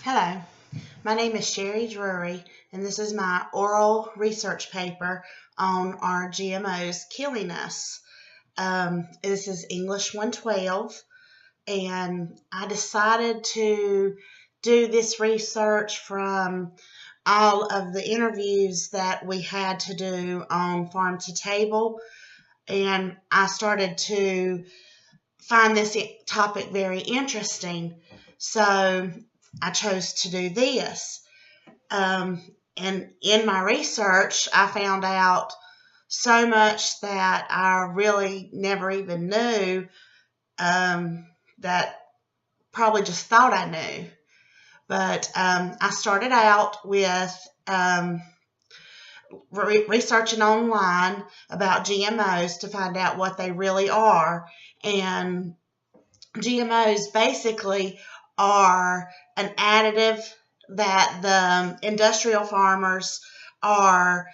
Hello, my name is Sherry Drury, and this is my oral research paper on our GMOs killing us. This is English 112, and I decided to do this research from all of the interviews that we had to do on Farm to Table, and I started to find this topic very interesting. So I chose to do this. And in my research, I found out so much that I really never even knew, that probably just thought I knew. But I started out with researching online about GMOs to find out what they really are. And GMOs basically are an additive that the industrial farmers are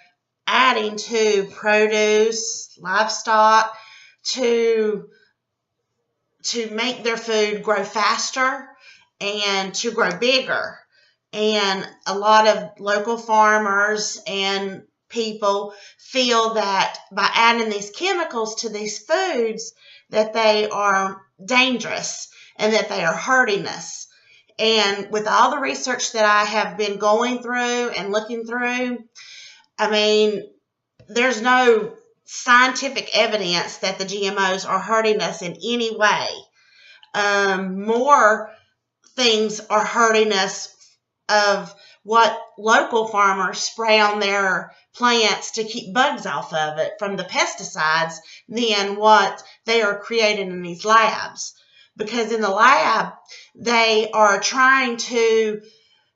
adding to produce, livestock, to make their food grow faster and to grow bigger. And a lot of local farmers and people feel that by adding these chemicals to these foods that they are dangerous and that they are hurting us. And with all the research that I have been going through and looking through, I mean, there's no scientific evidence that the GMOs are hurting us in any way. More things are hurting us of what local farmers spray on their plants to keep bugs off of it from the pesticides than what they are creating in these labs. Because in the lab, they are trying to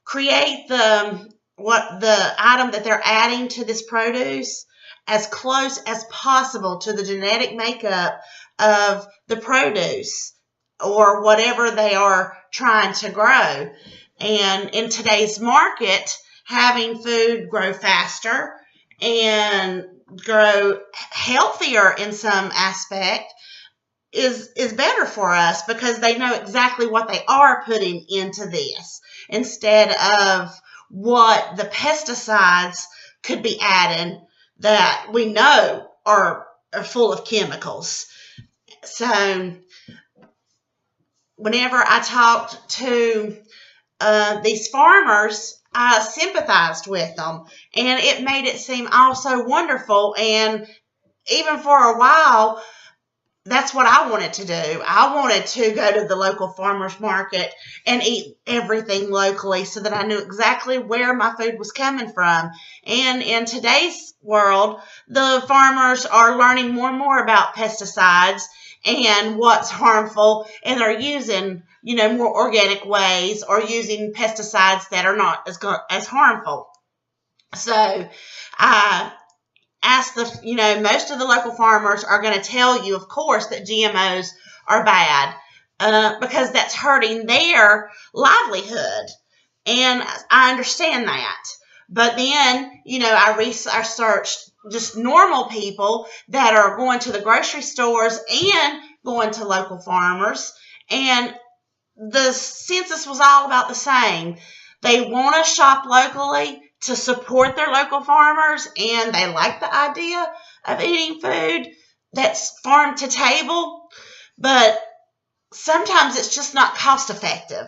create the item that they're adding to this produce as close as possible to the genetic makeup of the produce or whatever they are trying to grow. And in today's market, having food grow faster and grow healthier in some aspect is better for us because they know exactly what they are putting into this instead of what the pesticides could be added that we know are full of chemicals. So whenever I talked to these farmers, I sympathized with them, and it made it seem all so wonderful. And even for a while, that's what I wanted to do. I wanted to go to the local farmers market and eat everything locally so that I knew exactly where my food was coming from. And in today's world, the farmers are learning more and more about pesticides and what's harmful, and they're using, more organic ways or using pesticides that are not as harmful. So I ask most of the local farmers are going to tell you, of course, that GMOs are bad because that's hurting their livelihood. And I understand that. But then, I researched just normal people that are going to the grocery stores and going to local farmers. And the census was all about the same. They want to shop locally to support their local farmers, and they like the idea of eating food that's farm to table, but sometimes it's just not cost effective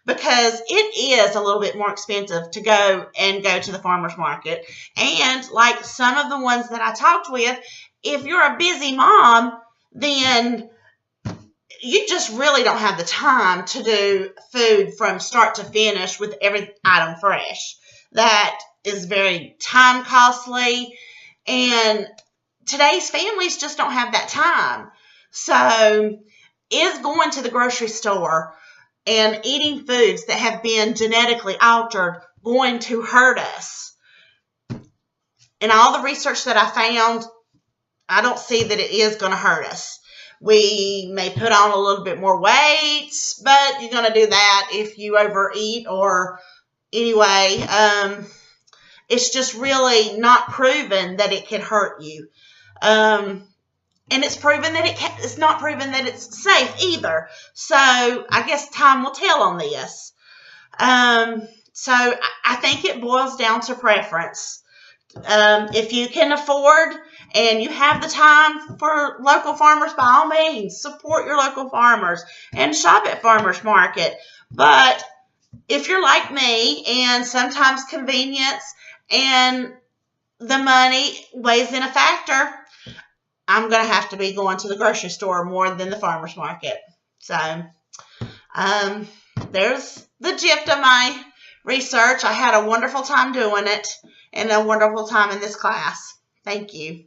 because it is a little bit more expensive to go to the farmer's market. And like some of the ones that I talked with, if you're a busy mom, then you just really don't have the time to do food from start to finish with every item fresh. That is very time costly, and today's families just don't have that time. So is going to the grocery store and eating foods that have been genetically altered going to hurt us? In all the research that I found, I don't see that it is going to hurt us. We may put on a little bit more weight, but you're going to do that if you overeat or anyway. It's just really not proven that it can hurt you. And it's proven that it's not proven that it's safe either. So I guess time will tell on this. So I think it boils down to preference. If you can afford and you have the time for local farmers, by all means, support your local farmers and shop at farmers market. But if you're like me and sometimes convenience and the money weighs in a factor, I'm going to have to be going to the grocery store more than the farmer's market. So there's the gist of my research. I had a wonderful time doing it and a wonderful time in this class. Thank you.